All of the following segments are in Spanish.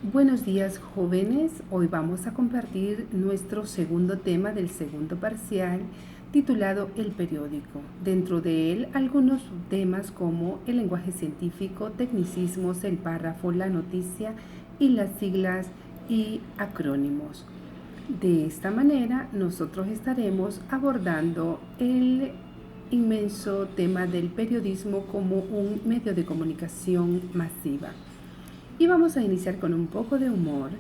Buenos días, jóvenes. Hoy vamos a compartir nuestro segundo tema del segundo parcial titulado El periódico. Dentro de él algunos temas como el lenguaje científico, tecnicismos, el párrafo, la noticia y las siglas y acrónimos. De esta manera nosotros estaremos abordando el inmenso tema del periodismo como un medio de comunicación masiva. Y vamos a iniciar con un poco de humor.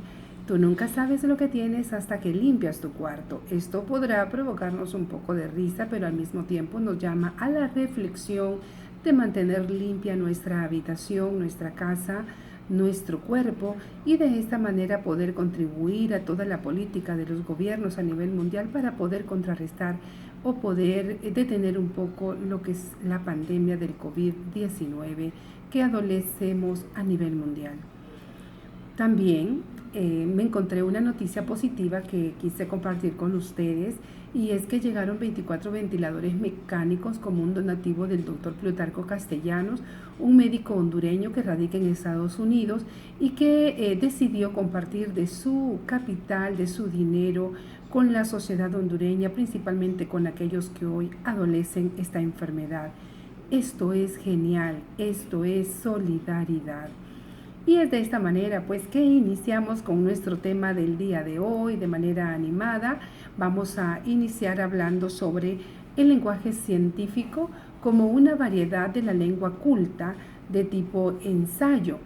Tú nunca sabes lo que tienes hasta que limpias tu cuarto. Esto podrá provocarnos un poco de risa, pero al mismo tiempo nos llama a la reflexión de mantener limpia nuestra habitación, nuestra casa, nuestro cuerpo y de esta manera poder contribuir a toda la política de los gobiernos a nivel mundial para poder contrarrestar o poder detener un poco lo que es la pandemia del COVID-19 que adolecemos a nivel mundial. También me encontré una noticia positiva que quise compartir con ustedes y es que llegaron 24 ventiladores mecánicos como un donativo del doctor Plutarco Castellanos, un médico hondureño que radica en Estados Unidos y que decidió compartir de su capital, de su dinero, con la sociedad hondureña, principalmente con aquellos que hoy adolecen esta enfermedad. Esto es genial, esto es solidaridad. Y es de esta manera pues que iniciamos con nuestro tema del día de hoy de manera animada. Vamos a iniciar hablando sobre el lenguaje científico como una variedad de la lengua culta de tipo ensayo.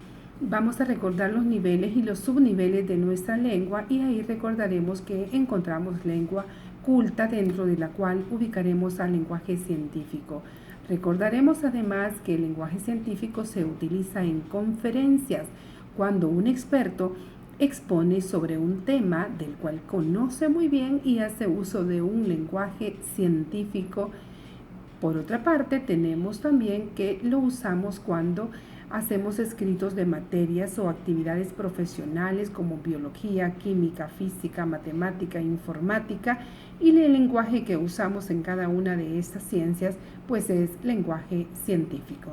Vamos a recordar los niveles y los subniveles de nuestra lengua y ahí recordaremos que encontramos lengua culta dentro de la cual ubicaremos al lenguaje científico. Recordaremos además que el lenguaje científico se utiliza en conferencias cuando un experto expone sobre un tema del cual conoce muy bien y hace uso de un lenguaje científico. Por otra parte, tenemos también que lo usamos cuando hacemos escritos de materias o actividades profesionales como biología, química, física, matemática, informática, y el lenguaje que usamos en cada una de estas ciencias pues es lenguaje científico.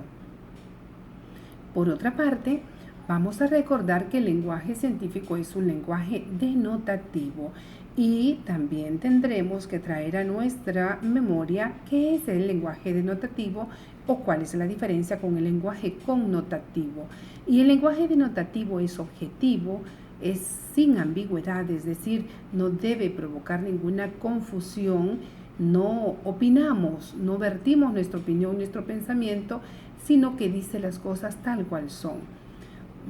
Por otra parte, vamos a recordar que el lenguaje científico es un lenguaje denotativo y también tendremos que traer a nuestra memoria qué es el lenguaje denotativo o cuál es la diferencia con el lenguaje connotativo. Y el lenguaje denotativo es objetivo, es sin ambigüedad, es decir, no debe provocar ninguna confusión, no opinamos, no vertimos nuestra opinión, nuestro pensamiento, sino que dice las cosas tal cual son.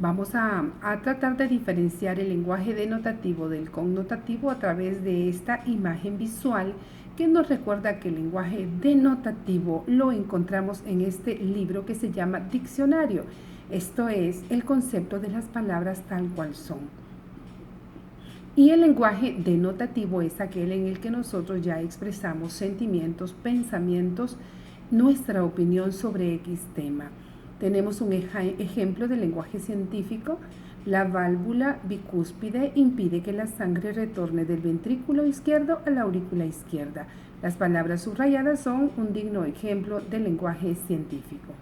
Vamos a tratar de diferenciar el lenguaje denotativo del connotativo a través de esta imagen visual que nos recuerda que el lenguaje denotativo lo encontramos en este libro que se llama diccionario. Esto es el concepto de las palabras tal cual son. Y el lenguaje denotativo es aquel en el que nosotros ya expresamos sentimientos, pensamientos, nuestra opinión sobre X tema. Tenemos un ejemplo de lenguaje científico. La válvula bicúspide impide que la sangre retorne del ventrículo izquierdo a la aurícula izquierda. Las palabras subrayadas son un digno ejemplo del lenguaje científico.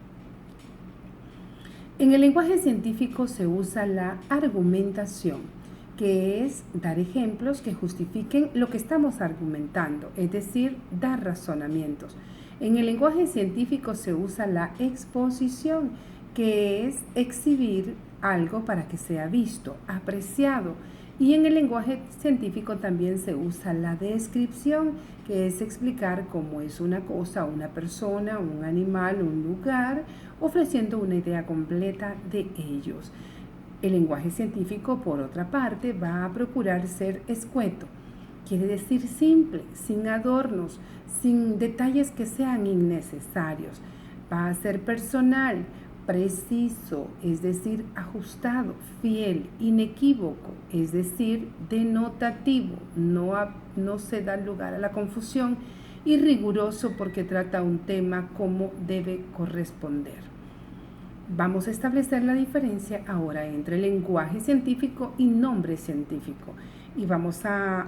En el lenguaje científico se usa la argumentación, que es dar ejemplos que justifiquen lo que estamos argumentando, es decir, dar razonamientos. En el lenguaje científico se usa la exposición, que es exhibir algo para que sea visto, apreciado. Y en el lenguaje científico también se usa la descripción, que es explicar cómo es una cosa, una persona, un animal, un lugar, ofreciendo una idea completa de ellos. El lenguaje científico, por otra parte, va a procurar ser escueto. Quiere decir simple, sin adornos, sin detalles que sean innecesarios. Va a ser personal, preciso, es decir, ajustado, fiel, inequívoco, es decir, denotativo, no se da lugar a la confusión, y riguroso porque trata un tema como debe corresponder. Vamos a establecer la diferencia ahora entre lenguaje científico y nombre científico. Y vamos a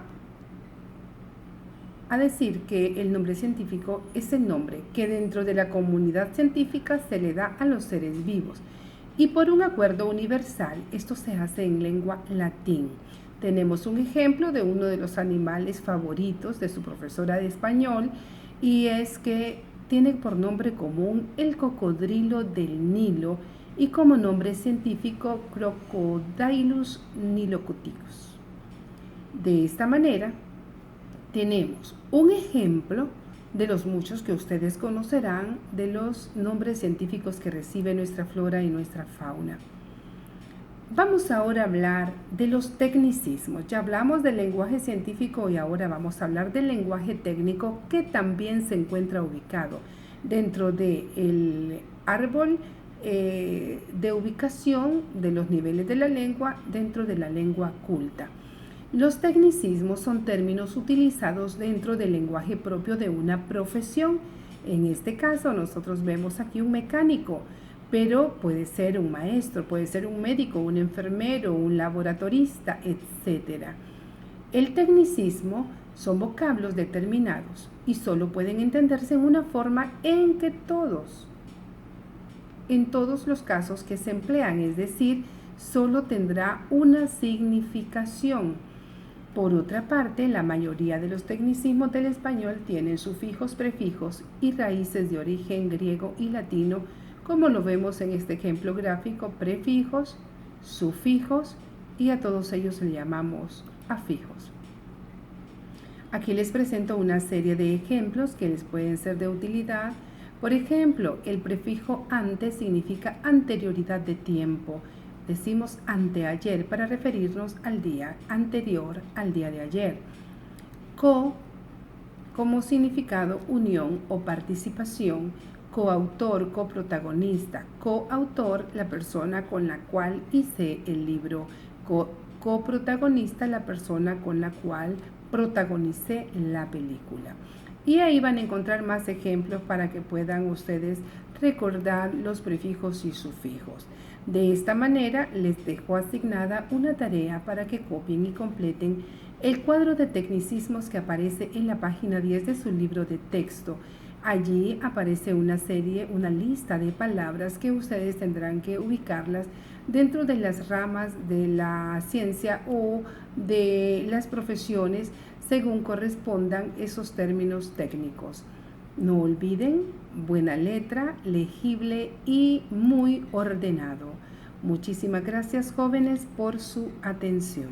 decir que el nombre científico es el nombre que dentro de la comunidad científica se le da a los seres vivos. y por un acuerdo universal. Esto se hace en lengua latín. Tenemos un ejemplo de uno de los animales favoritos de su profesora de español, y es que tiene por nombre común el cocodrilo del Nilo y como nombre científico Crocodylus nilocuticus. De esta manera, tenemos un ejemplo de los muchos que ustedes conocerán de los nombres científicos que recibe nuestra flora y nuestra fauna. Vamos ahora a hablar de los tecnicismos. Ya hablamos del lenguaje científico y ahora vamos a hablar del lenguaje técnico, que también se encuentra ubicado dentro del árbol de ubicación de los niveles de la lengua dentro de la lengua culta. Los tecnicismos son términos utilizados dentro del lenguaje propio de una profesión. En este caso, nosotros vemos aquí un mecánico, pero puede ser un maestro, puede ser un médico, un enfermero, un laboratorista, etc. El tecnicismo son vocablos determinados y solo pueden entenderse en una forma en todos los casos que se emplean, es decir, solo tendrá una significación. Por otra parte, la mayoría de los tecnicismos del español tienen sufijos, prefijos y raíces de origen griego y latino, como lo vemos en este ejemplo gráfico: prefijos, sufijos, y a todos ellos le llamamos afijos. Aquí les presento una serie de ejemplos que les pueden ser de utilidad. Por ejemplo, el prefijo ante significa anterioridad de tiempo. Decimos anteayer para referirnos al día anterior al día de ayer. Co, como significado unión o participación. Coautor, coprotagonista. Coautor, la persona con la cual hice el libro. Coprotagonista, la persona con la cual protagonicé la película. Y ahí van a encontrar más ejemplos para que puedan ustedes recordar los prefijos y sufijos. De esta manera les dejo asignada una tarea para que copien y completen el cuadro de tecnicismos que aparece en la página 10 de su libro de texto. Allí aparece una lista de palabras que ustedes tendrán que ubicarlas dentro de las ramas de la ciencia o de las profesiones según correspondan esos términos técnicos. No olviden, buena letra, legible y muy ordenado. Muchísimas gracias, jóvenes, por su atención.